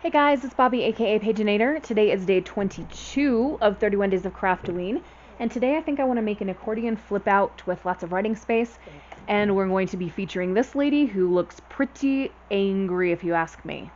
Hey guys, it's Bobi aka Paginator. Today is day 22 of 31 Days of Craftoween, and today I think I want to make an accordion flip out with lots of writing space, and we're going to be featuring this lady who looks pretty angry if you ask me.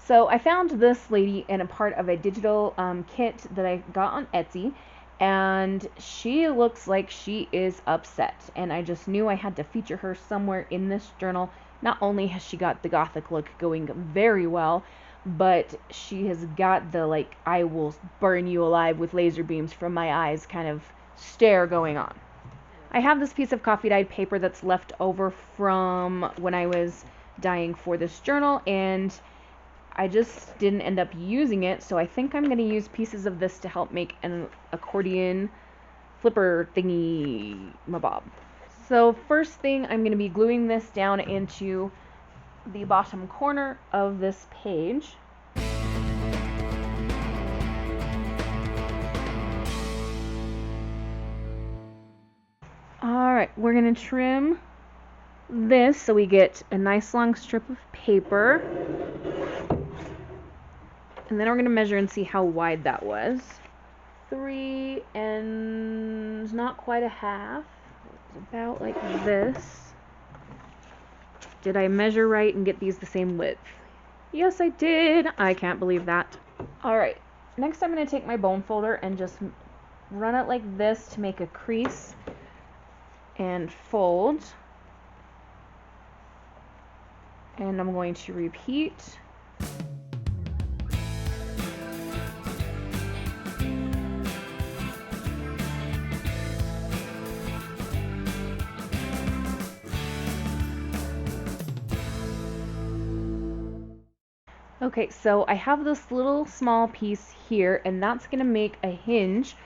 So I found this lady in a part of a digital kit that I got on Etsy, and she looks like she is upset, and I just knew I had to feature her somewhere in this journal. Not only has she got the gothic look going very well, but she has got the like I will burn you alive with laser beams from my eyes kind of stare going on. I have this piece of coffee dyed paper that's left over from when I was dyeing for this journal, and I just didn't end up using it, so I think I'm going to use pieces of this to help make an accordion flipper thingy mabob. So first thing, I'm going to be gluing this down into the bottom corner of this page. Alright, we're going to trim this so we get a nice long strip of paper. And then we're going to measure and see how wide that was. 3 and not quite a half. It's about like this. Did I measure right and get these the same width? Yes, I did. I can't believe that. Alright, next I'm going to take my bone folder and just run it like this to make a crease and fold. And I'm going to repeat. Okay, so I have this little small piece here, and that's going to make a hinge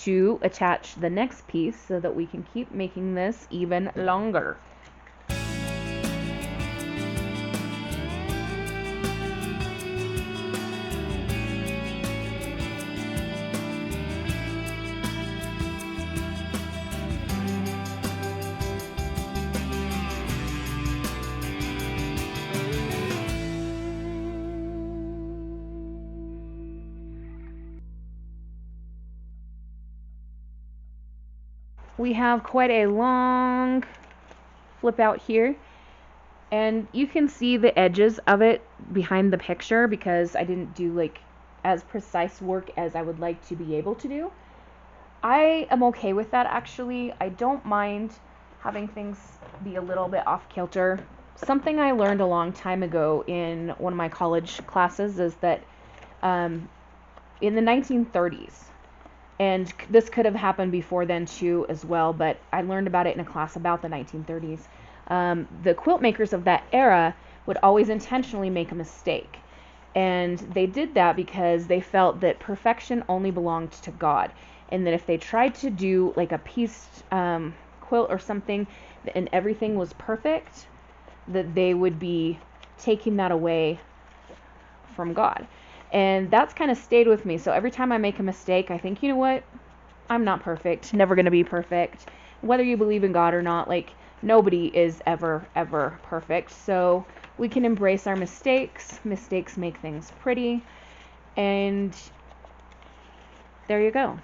to attach the next piece so that we can keep making this even longer. We have quite a long flip out here, and you can see the edges of it behind the picture because I didn't do like as precise work as I would like to be able to do. I am okay with that actually. I don't mind having things be a little bit off kilter. Something I learned a long time ago in one of my college classes is that in the 1930s, and this could have happened before then too as well, but I learned about it in a class about the 1930s. The quilt makers of that era would always intentionally make a mistake. And they did that because they felt that perfection only belonged to God. And that if they tried to do like a pieced quilt or something and everything was perfect, that they would be taking that away from God. And that's kind of stayed with me. So every time I make a mistake, I think, you know what? I'm not perfect. Never going to be perfect. Whether you believe in God or not, like, nobody is ever perfect. So we can embrace our mistakes. Mistakes make things pretty. And there you go.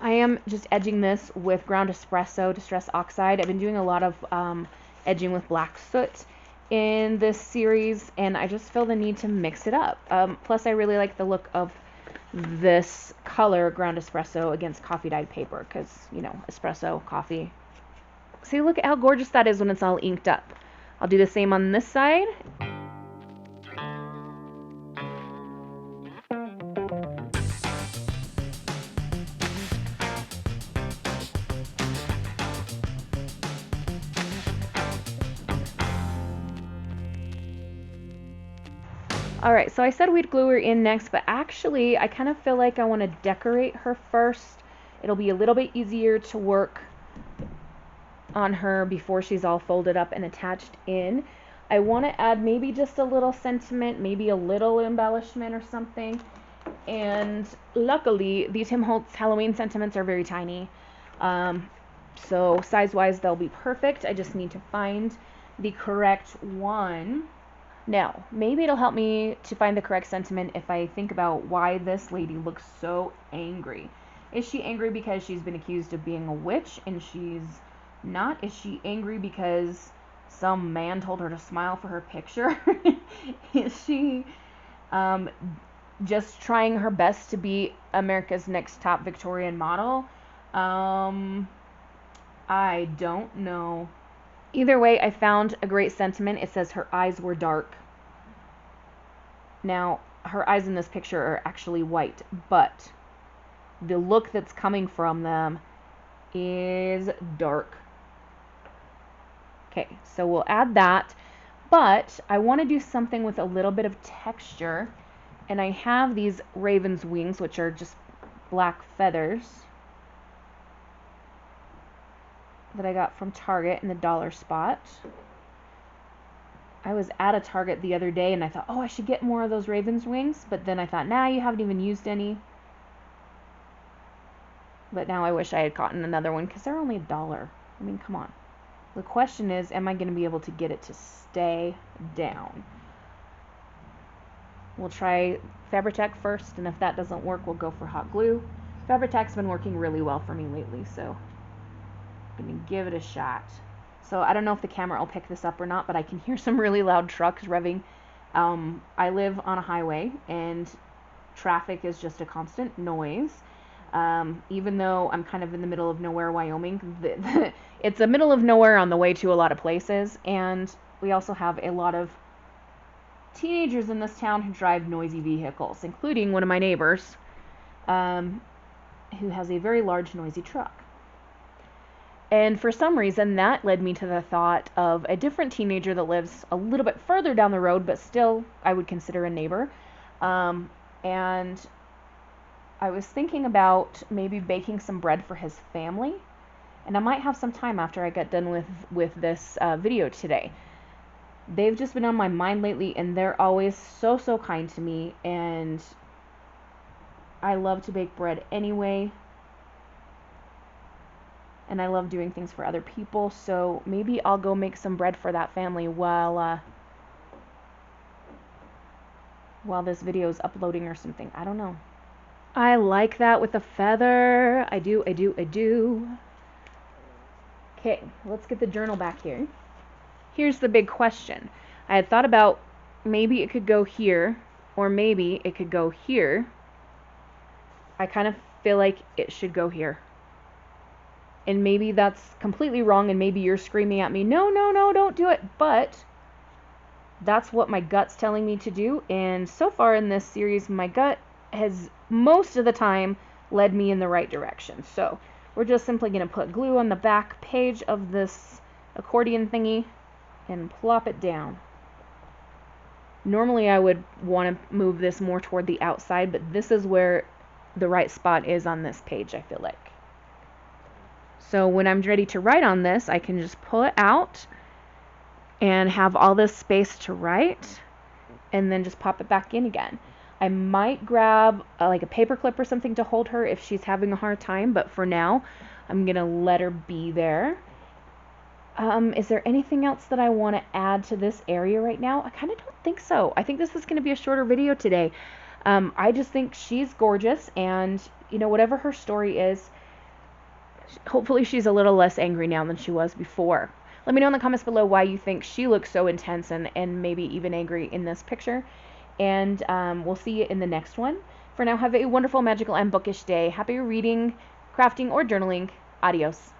I am just edging this with ground espresso distress oxide. I've been doing a lot of edging with black soot in this series, and I just feel the need to mix it up. Plus, I really like the look of this color, ground espresso, against coffee dyed paper, because, you know, espresso, coffee. See, look at how gorgeous that is when it's all inked up. I'll do the same on this side. Alright, so I said we'd glue her in next, but actually I kind of feel like I want to decorate her first. It'll be a little bit easier to work on her before she's all folded up and attached in. I want to add maybe just a little sentiment, maybe a little embellishment or something. And luckily, these Tim Holtz Halloween sentiments are very tiny. So size-wise, they'll be perfect. I just need to find the correct one. Now, maybe it'll help me to find the correct sentiment if I think about why this lady looks so angry. Is she angry because she's been accused of being a witch and she's not? Is she angry because some man told her to smile for her picture? Is she just trying her best to be America's Next Top Victorian Model? I don't know. Either way, I found a great sentiment. It says her eyes were dark. Now, her eyes in this picture are actually white, but the look that's coming from them is dark. Okay, so we'll add that, but I want to do something with a little bit of texture, and I have these raven's wings, which are just black feathers that I got from Target in the dollar spot. I was at a Target the other day and I thought, oh, I should get more of those raven's wings, but then I thought, nah, you haven't even used any. But now I wish I had gotten another one because they're only $1. I mean, come on. The question is, am I going to be able to get it to stay down? We'll try Fabri-Tac first, and if that doesn't work, we'll go for hot glue. Fabri-Tac's been working really well for me lately, so I'm going to give it a shot. So I don't know if the camera will pick this up or not, but I can hear some really loud trucks revving. I live on a highway, and traffic is just a constant noise. Even though I'm kind of in the middle of nowhere, Wyoming, it's the middle of nowhere on the way to a lot of places, and we also have a lot of teenagers in this town who drive noisy vehicles, including one of my neighbors, who has a very large noisy truck. And for some reason, that led me to the thought of a different teenager that lives a little bit further down the road, but still I would consider a neighbor. And I was thinking about maybe baking some bread for his family. And I might have some time after I get done with this video today. They've just been on my mind lately, and they're always so kind to me. And I love to bake bread anyway. And I love doing things for other people, so maybe I'll go make some bread for that family while this video is uploading or something. I don't know. I like that with the feather. I do. Okay, let's get the journal back here. Here's the big question. I had thought about maybe it could go here, or maybe it could go here. I kind of feel like it should go here. And maybe that's completely wrong, and maybe you're screaming at me, no, don't do it. But that's what my gut's telling me to do. And so far in this series, my gut has most of the time led me in the right direction. So we're just simply going to put glue on the back page of this accordion thingy and plop it down. Normally I would want to move this more toward the outside, but this is where the right spot is on this page, I feel like. So when I'm ready to write on this, I can just pull it out and have all this space to write, and then just pop it back in again. I might grab like a paper clip or something to hold her if she's having a hard time, but for now, I'm going to let her be there. Is there anything else that I want to add to this area right now? I kind of don't think so. I think this is going to be a shorter video today. I just think she's gorgeous, and you know, whatever her story is, hopefully she's a little less angry now than she was before. Let me know in the comments below why you think she looks so intense and maybe even angry in this picture. And we'll see you in the next one. For now, have a wonderful, magical, and bookish day. Happy reading, crafting, or journaling. Adios.